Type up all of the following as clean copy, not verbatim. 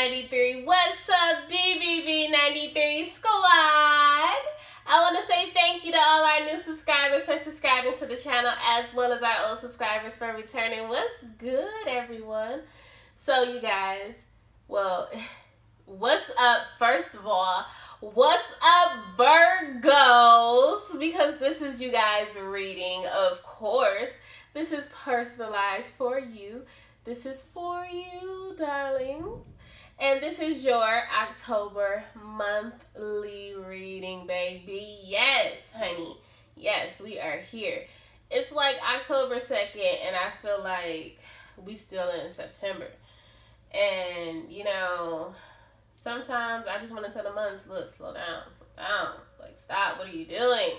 93. What's up, DBB93 Squad? I want to say thank you to all our new subscribers for subscribing to the channel, as well as our old subscribers for returning. What's good, everyone? So, you guys, well, what's up, first of all? What's up, Virgos? Because this is you guys' reading, of course. This is personalized for you. This is for you, darlings. And this is your October monthly reading, baby. Yes, honey. Yes, we are here. It's like October 2nd, and I feel like we still in September. And, you know, sometimes I just want to tell the months, look, slow down. Like, stop. What are you doing?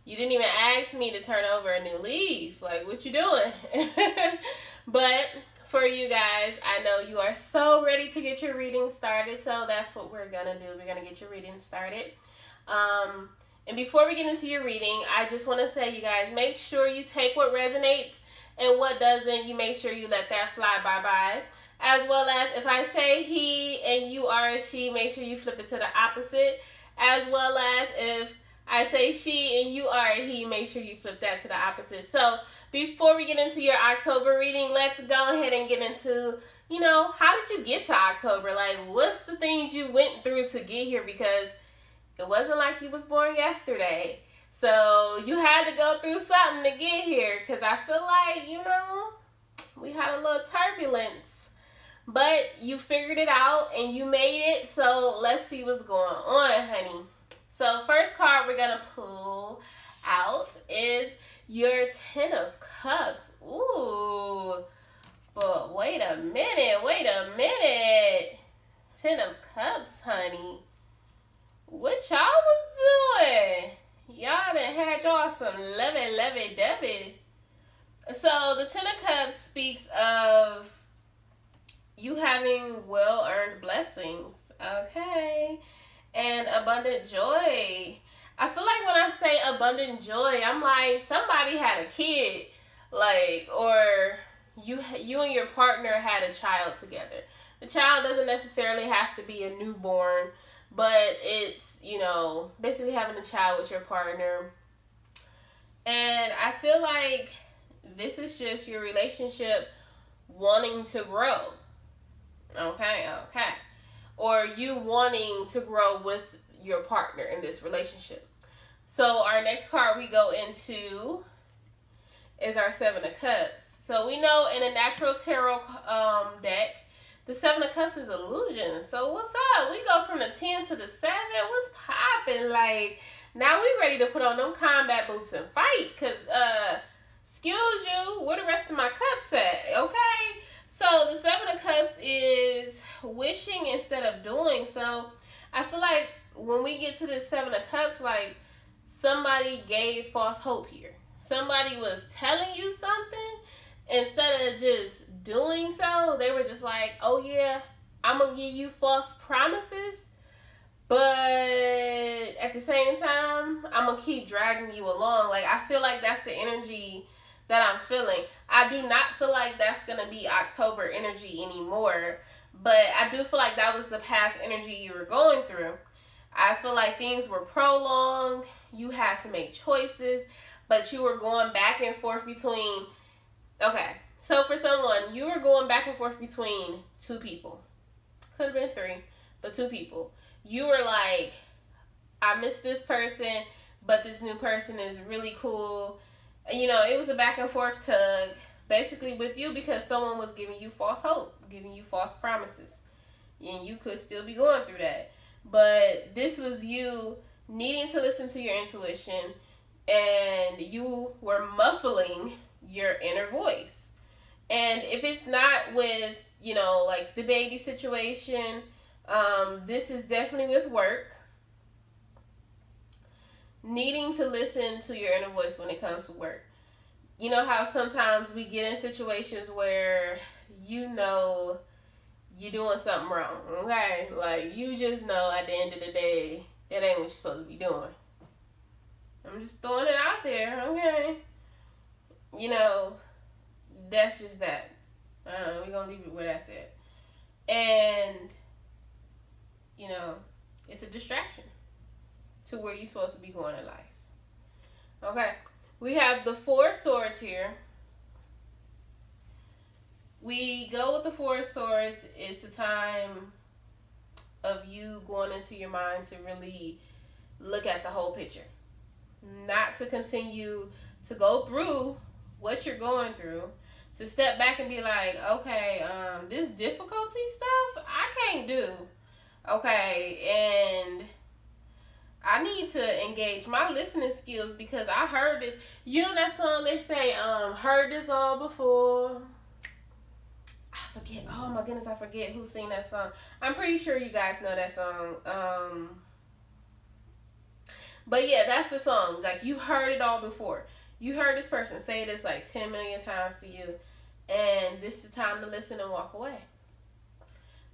You didn't even ask me to turn over a new leaf. Like, what you doing? But for you guys, I know you are so ready to get your reading started. So that's what we're going to do. We're going to get your reading started. And before we get into your reading, I just want to say, you guys, make sure you take what resonates and what doesn't. You make sure you let that fly bye-bye. As well as if I say he and you are a she, make sure you flip it to the opposite. As well as if I say she and you are a he, make sure you flip that to the opposite. So before we get into your October reading, let's go ahead and get into, you know, how did you get to October? Like, what's the things you went through to get here? Because it wasn't like you was born yesterday. So you had to go through something to get here. Because I feel like, you know, we had a little turbulence. But you figured it out and you made it. So let's see what's going on, honey. So first card we're going to pull out is your Ten of Cups. Ooh. But wait a minute. Ten of Cups, honey. What y'all was doing? Y'all done had y'all some lovey-dovey. So the Ten of Cups speaks of you having well-earned blessings. Okay. And abundant joy. I feel like when I say abundant joy, I'm like, somebody had a kid, like, or you and your partner had a child together. The child doesn't necessarily have to be a newborn, but it's, you know, basically having a child with your partner. And I feel like this is just your relationship wanting to grow. Okay. Or you wanting to grow with your partner in this relationship. So our next card we go into is our Seven of Cups. So we know in a natural tarot deck, the Seven of Cups is illusion. So what's up? We go from the 10 to the 7. What's popping? Like, now we ready to put on them combat boots and fight. Because, excuse you, where the rest of my cups at? Okay? So the Seven of Cups is wishing instead of doing. So I feel like when we get to the Seven of Cups, like, somebody gave false hope here. Somebody was telling you something. Instead of just doing so, they were just like, oh yeah, I'm going to give you false promises. But at the same time, I'm going to keep dragging you along. Like, I feel like that's the energy that I'm feeling. I do not feel like that's going to be October energy anymore. But I do feel like that was the past energy you were going through. I feel like things were prolonged. You had to make choices. But you were going back and forth between... Okay. So for someone, you were going back and forth between two people. Could have been three. But two people. You were like, I miss this person. But this new person is really cool. You know, it was a back and forth tug, basically with you, because someone was giving you false hope, giving you false promises. And you could still be going through that. But this was you needing to listen to your intuition, and you were muffling your inner voice. And if it's not with, you know, like the baby situation, this is definitely with work. Needing to listen to your inner voice when it comes to work. You know how sometimes we get in situations where you know you're doing something wrong, okay? Like, you just know at the end of the day, that ain't what you're supposed to be doing. I'm just throwing it out there, okay? You know, that's just that. We're going to leave it where that's at. And you know, it's a distraction to where you're supposed to be going in life. Okay, we have the Four of Swords here. We go with the Four of Swords. It's a time of you going into your mind to really look at the whole picture. Not to continue to go through what you're going through. To step back and be like, okay, this difficulty stuff, I can't do. Okay, and I need to engage my listening skills because I heard this. You know that song they say, heard this all before. I forget. Oh my goodness, I forget who sang that song. I'm pretty sure you guys know that song. But yeah, that's the song. Like, you heard it all before. You heard this person say this like 10 million times to you. And this is time to listen and walk away.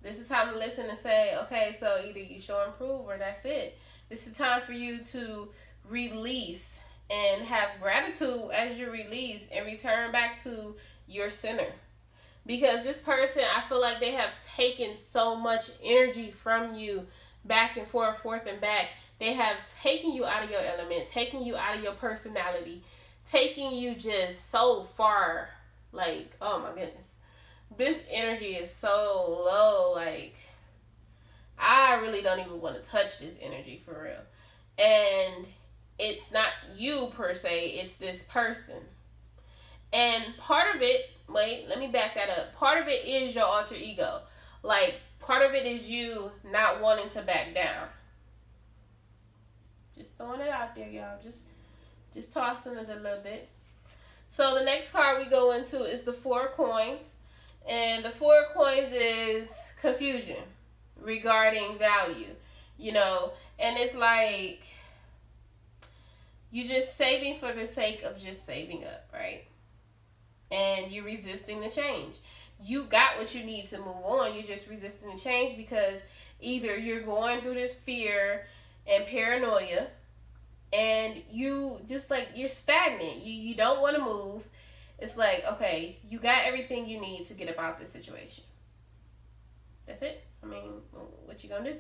This is time to listen and say, okay, so either you show and prove or that's it. This is time for you to release and have gratitude as you release and return back to your center. Because this person, I feel like they have taken so much energy from you back and forth and back. They have taken you out of your element, taken you out of your personality, taking you just so far. Like, oh my goodness. This energy is so low. Like, I really don't even want to touch this energy for real. And it's not you per se, it's this person. And part of it, wait, let me back that up. Part of it is your alter ego. Like, part of it is you not wanting to back down. Just throwing it out there, y'all. Just tossing it a little bit. So the next card we go into is the Four of Coins. And the Four of Coins is confusion regarding value, you know. And it's like you just saving for the sake of just saving up, right? And you're resisting the change. You got what you need to move on. You're just resisting the change because either you're going through this fear and paranoia and you just like, you're stagnant. You don't want to move. It's like, okay, you got everything you need to get about this situation. That's it. I mean, what you gonna do?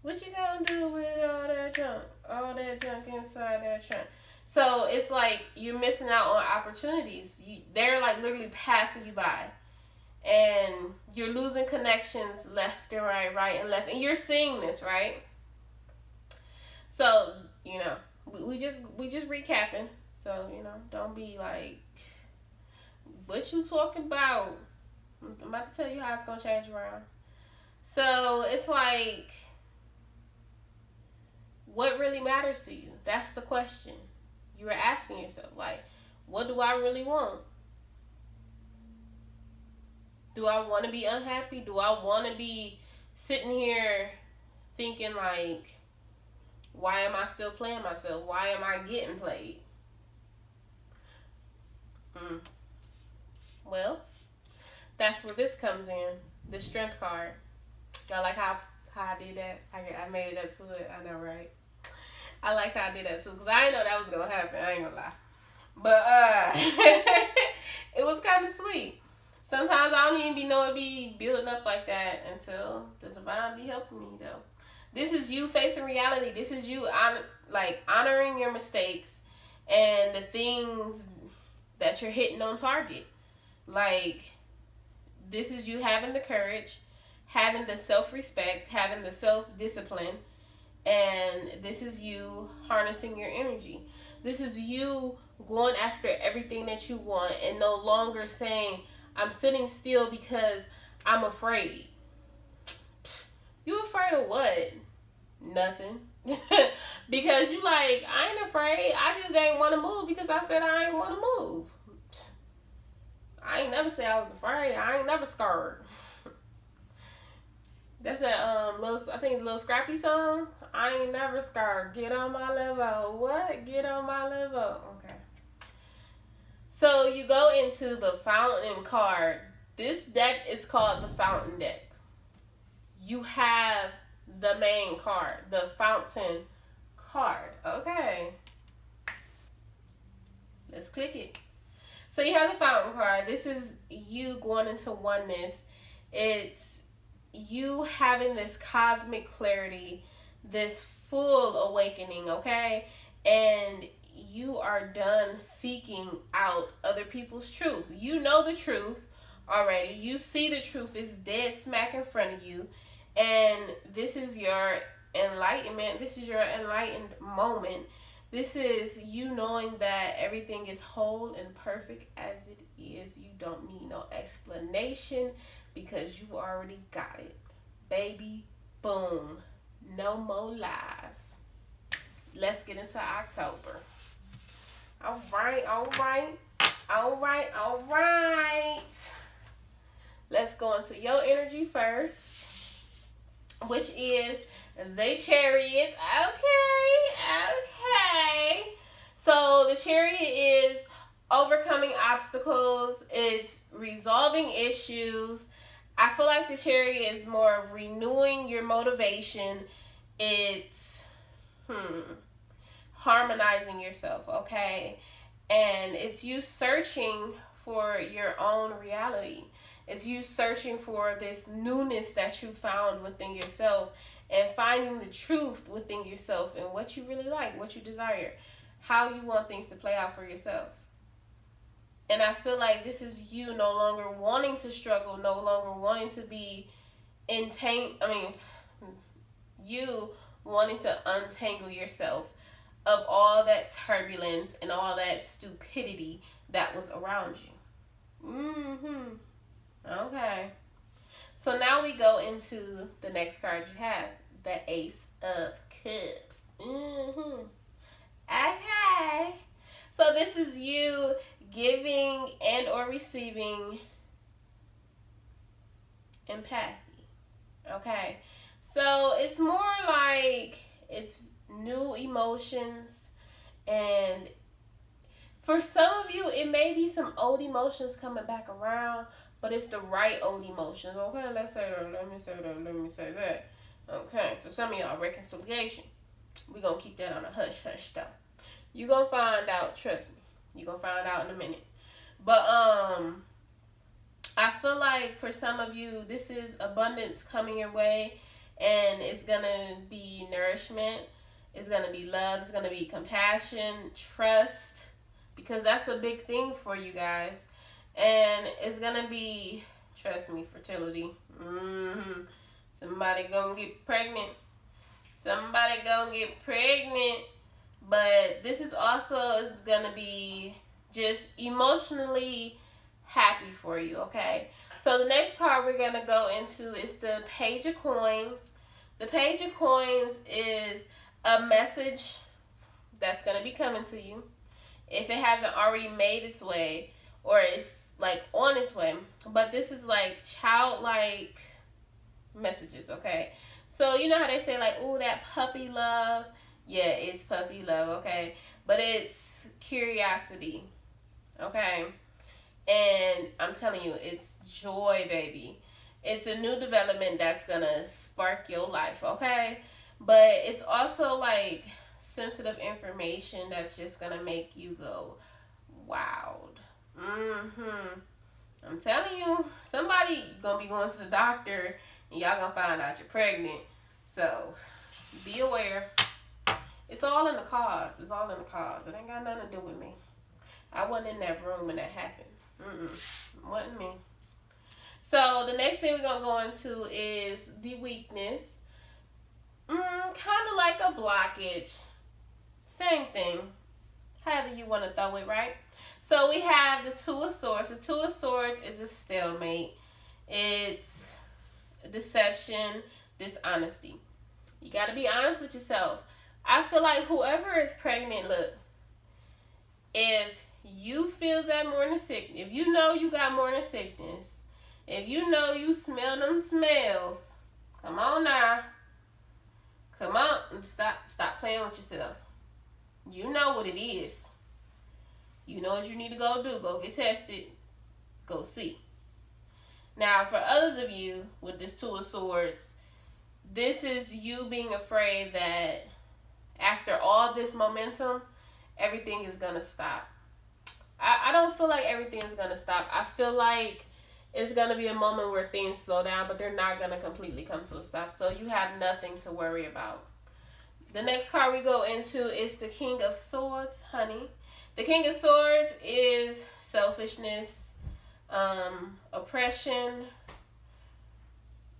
What you gonna do with all that junk? All that junk inside that trunk. So it's like you're missing out on opportunities. They're like literally passing you by. And you're losing connections left and right and left. And you're seeing this, right? So, you know, we just recapping. So, you know, don't be like, what you talking about? I'm about to tell you how it's going to change around. So, it's like, what really matters to you? That's the question. You were asking yourself, like, what do I really want? Do I want to be unhappy? Do I want to be sitting here thinking like, why am I still playing myself? Why am I getting played? Well, that's where this comes in. The Strength card. Y'all like how I did that? I made it up to it. I know, right? I like how I did that too, because I didn't know that was going to happen. I ain't going to lie. But it was kind of sweet. Sometimes I don't even know it be building up like that until the divine be helping me, though. This is you facing reality. This is you honoring your mistakes and the things that you're hitting on target. Like, this is you having the courage, having the self-respect, having the self-discipline, and this is you harnessing your energy. This is you going after everything that you want and no longer saying, I'm sitting still because I'm afraid. You afraid of what? Nothing. Because you like, I ain't afraid. I just ain't want to move because I said I ain't want to move. I ain't never say I was afraid. I ain't never scared. That's that little Scrappy song. I ain't never scared. Get on my level. What? Get on my level. Okay. So you go into the Fountain card. This deck is called the Fountain deck. You have the main card, the Fountain card. Okay. Let's click it. So you have the Fountain card. This is you going into oneness. It's you having this cosmic clarity, this full awakening, okay? And you are done seeking out other people's truth. You know the truth already. You see the truth is dead smack in front of you. And this is your enlightenment. This is your enlightened moment. This is you knowing that everything is whole and perfect as it is. You don't need no explanation because you already got it. Baby, boom. No more lies. Let's get into October. All right. Let's go into your energy first, which is the Chariot. Okay. So the Chariot is overcoming obstacles. It's resolving issues. I feel like the Chariot is more of renewing your motivation. It's harmonizing yourself, okay? And it's you searching for your own reality. It's you searching for this newness that you found within yourself and finding the truth within yourself and what you really like, what you desire, how you want things to play out for yourself. And I feel like this is you no longer wanting to struggle, no longer wanting to be you wanting to untangle yourself of all that turbulence and all that stupidity that was around you. Okay. So now we go into the next card you have, the Ace of Cups. Okay. So this is you giving and or receiving empathy. Okay. So it's more like it's new emotions, and for some of you it may be some old emotions coming back around, but it's the right old emotions. Okay, let me say that. Okay, for some of y'all, reconciliation. We're gonna keep that on a hush though. You're gonna find out, trust me. You're gonna find out in a minute. But I feel like for some of you this is abundance coming your way, and it's gonna be nourishment. It's going to be love. It's going to be compassion, trust, because that's a big thing for you guys. And it's going to be, trust me, fertility. Somebody going to get pregnant. But this is also is going to be just emotionally happy for you, okay? So the next card we're going to go into is the Page of Coins. The Page of Coins is a message that's going to be coming to you if it hasn't already made its way or it's like on its way. But this is like childlike messages, okay? So you know how they say like, ooh, that puppy love? Yeah, it's puppy love, okay? But it's curiosity, okay? And I'm telling you, it's joy, baby. It's a new development that's going to spark your life, okay? But it's also like sensitive information that's just going to make you go, wowed. I'm telling you, somebody going to be going to the doctor and y'all going to find out you're pregnant. So be aware. It's all in the cards. It ain't got nothing to do with me. I wasn't in that room when that happened. Wasn't me. So the next thing we're going to go into is the weakness. Kind of like a blockage. Same thing. However you want to throw it, right? So we have the Two of Swords. The Two of Swords is a stalemate. It's deception, dishonesty. You got to be honest with yourself. I feel like whoever is pregnant, look, if you feel that morning sickness, if you know you got morning sickness, if you know you smell them smells, come on now. Come on, stop playing with yourself. You know what it is. You know what you need to go do. Go get tested. Go see. Now, for others of you with this Two of Swords, this is you being afraid that after all this momentum, everything is going to stop. I don't feel like everything is going to stop. I feel like it's going to be a moment where things slow down, but they're not going to completely come to a stop. So you have nothing to worry about. The next card we go into is the King of Swords, honey. The King of Swords is selfishness, oppression,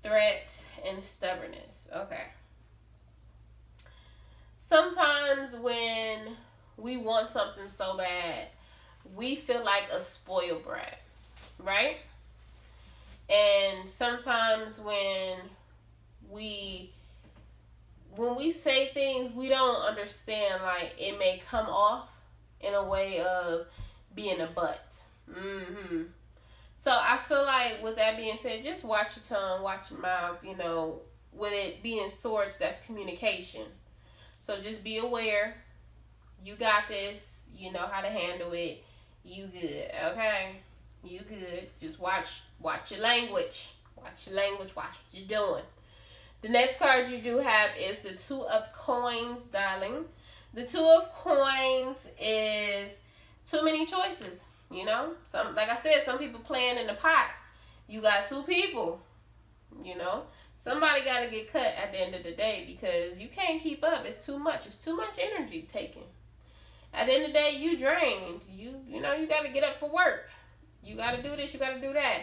threat, and stubbornness. Okay. Sometimes when we want something so bad, we feel like a spoiled brat, right? And sometimes when we say things, we don't understand, like, it may come off in a way of being a butt. So I feel like, with that being said, just watch your tongue, watch your mouth, you know, with it being swords, that's communication. So just be aware. You got this. You know how to handle it. You good, okay? You good. Just watch your language. Watch your language. Watch what you're doing. The next card you do have is the Two of Coins, darling. The Two of Coins is too many choices, you know? Like I said, some people playing in the pot. You got two people, you know? Somebody got to get cut at the end of the day, because you can't keep up. It's too much. It's too much energy taken. At the end of the day, you drained. You know, you got to get up for work. You got to do this. You got to do that.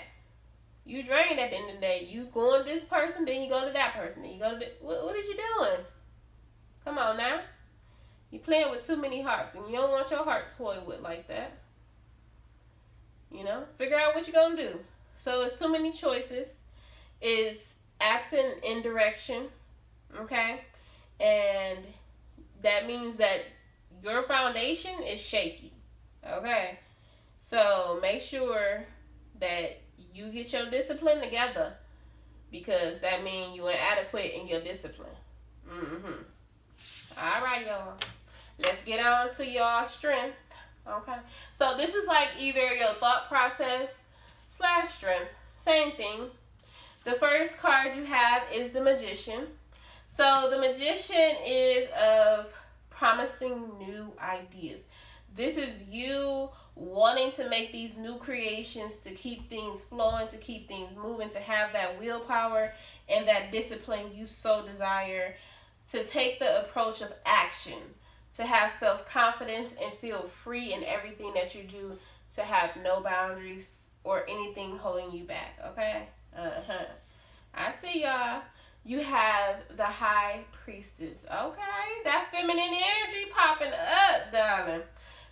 You drained at the end of the day. You go on this person, then you go to that person. Then you go to what is you doing? Come on now. You playing with too many hearts, and you don't want your heart toyed with like that. You know? Figure out what you're going to do. So it's too many choices. It's absent in direction. Okay? And that means that your foundation is shaky. Okay? So make sure that you get your discipline together, because that means you're inadequate in your discipline. All right, y'all. Let's get on to y'all strength. Okay? So this is like either your thought process / strength. Same thing. The first card you have is the Magician. So the Magician is of promising new ideas. This is you wanting to make these new creations, to keep things flowing, to keep things moving, to have that willpower and that discipline you so desire, to take the approach of action, to have self-confidence and feel free in everything that you do, to have no boundaries or anything holding you back, okay? I see y'all. You have the High Priestess, okay? That feminine energy popping up, darling.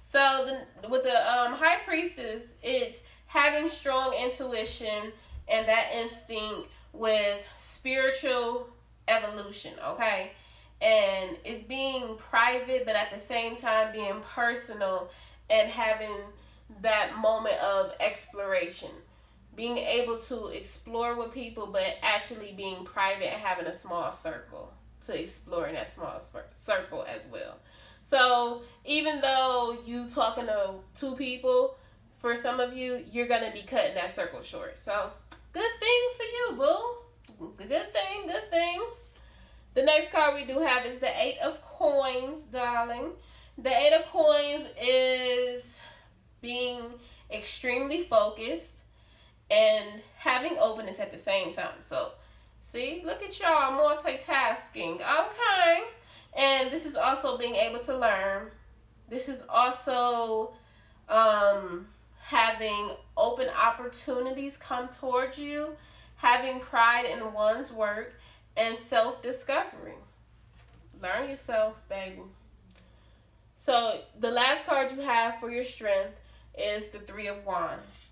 So with the High Priestess, it's having strong intuition and that instinct with spiritual evolution, okay? And it's being private, but at the same time being personal, and having that moment of exploration. Being able to explore with people, but actually being private and having a small circle to explore in that small circle as well. So even though you talking to two people, for some of you, you're going to be cutting that circle short. So good thing for you, boo. Good thing, good things. The next card we do have is the Eight of Coins, darling. The Eight of Coins is being extremely focused and having openness at the same time. So, see, look at y'all, multitasking. Okay. And this is also being able to learn. This is also having open opportunities come towards you, having pride in one's work, and self-discovery. Learn yourself, baby. So the last card you have for your strength is the Three of Wands.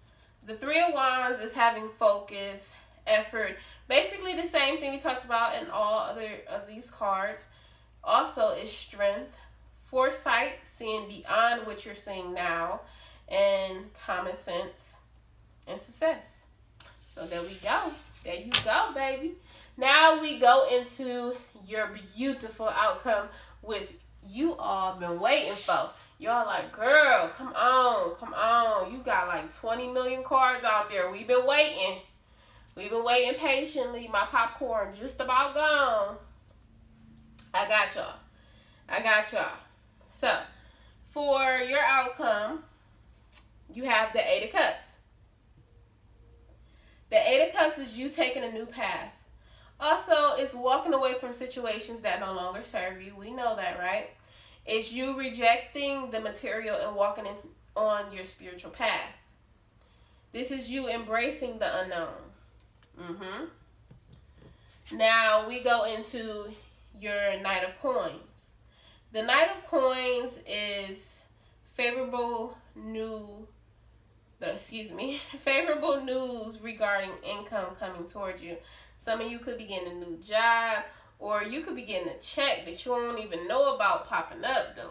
The Three of Wands is having focus, effort. Basically the same thing we talked about in all other of these cards. Also is strength, foresight, seeing beyond what you're seeing now, and common sense and success. So there we go. There you go, baby. Now we go into your beautiful outcome with you all been waiting for. Y'all like, girl, come on, come on. You got like 20 million cards out there. We've been waiting. We've been waiting patiently. My popcorn just about gone. I got y'all. I got y'all. So, for your outcome, you have the Eight of Cups. The Eight of Cups is you taking a new path. Also, it's walking away from situations that no longer serve you. We know that, right? It's you rejecting the material and walking on your spiritual path. This is you embracing the unknown. Now we go into your Knight of Coins. The Knight of Coins is favorable news regarding income coming towards you. Some of you could be getting a new job, or you could be getting a check that you don't even know about popping up though.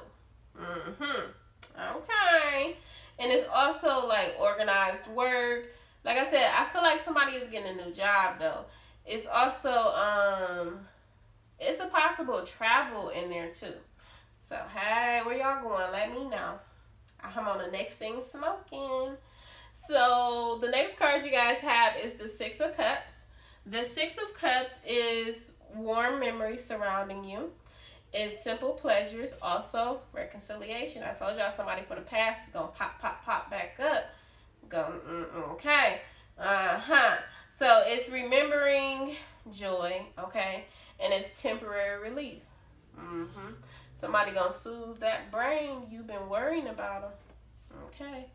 Okay. And it's also like organized work. Like I said, I feel like somebody is getting a new job though. It's also it's a possible travel in there too. So hey, where y'all going? Let me know. I'm on the next thing smoking. So the next card you guys have is the Six of Cups. The Six of Cups is warm memories surrounding you. It's simple pleasures, also reconciliation. I told y'all somebody from the past is going to pop back up. Okay. So it's remembering joy, okay? And it's temporary relief. Somebody going to soothe that brain you've been worrying about them. Okay.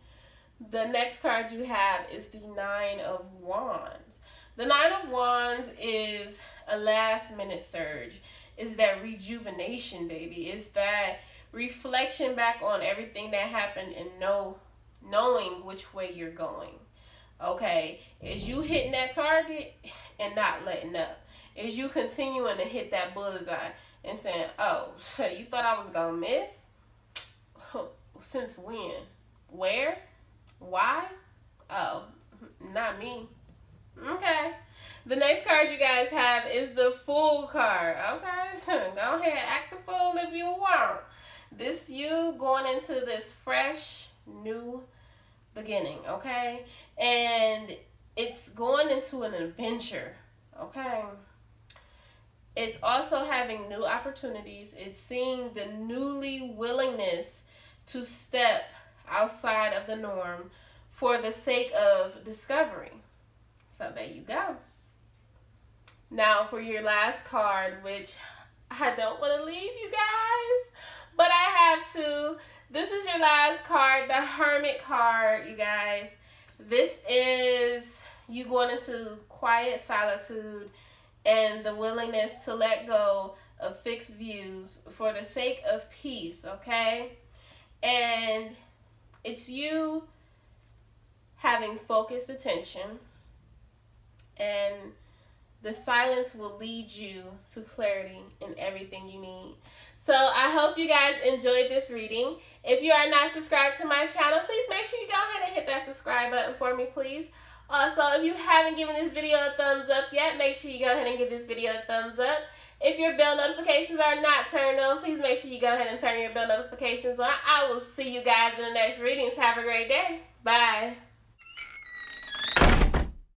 The next card you have is the Nine of Wands. The Nine of Wands is a last minute surge. It's that rejuvenation, baby. It's that reflection back on everything that happened and knowing which way you're going. Okay? Is you hitting that target and not letting up. Is you continuing to hit that bullseye and saying, oh, you thought I was going to miss? Since when? Where? Why? Oh, not me. Okay. The next card you guys have is the Fool card. Okay. Go ahead. Act a fool if you want. This you going into this fresh, new beginning. Okay. And it's going into an adventure. Okay. It's also having new opportunities. It's seeing the newly willingness to step outside of the norm for the sake of discovery. So there you go. Now for your last card, which I don't want to leave you guys, but I have to. This is your last card, the Hermit card, you guys. This is you going into quiet solitude and the willingness to let go of fixed views for the sake of peace, okay? And it's you having focused attention, and the silence will lead you to clarity in everything you need. So I hope you guys enjoyed this reading. If you are not subscribed to my channel, please make sure you go ahead and hit that subscribe button for me, please. Also, if you haven't given this video a thumbs up yet, make sure you go ahead and give this video a thumbs up. If your bell notifications are not turned on, please make sure you go ahead and turn your bell notifications on. I will see you guys in the next readings. Have a great day. Bye.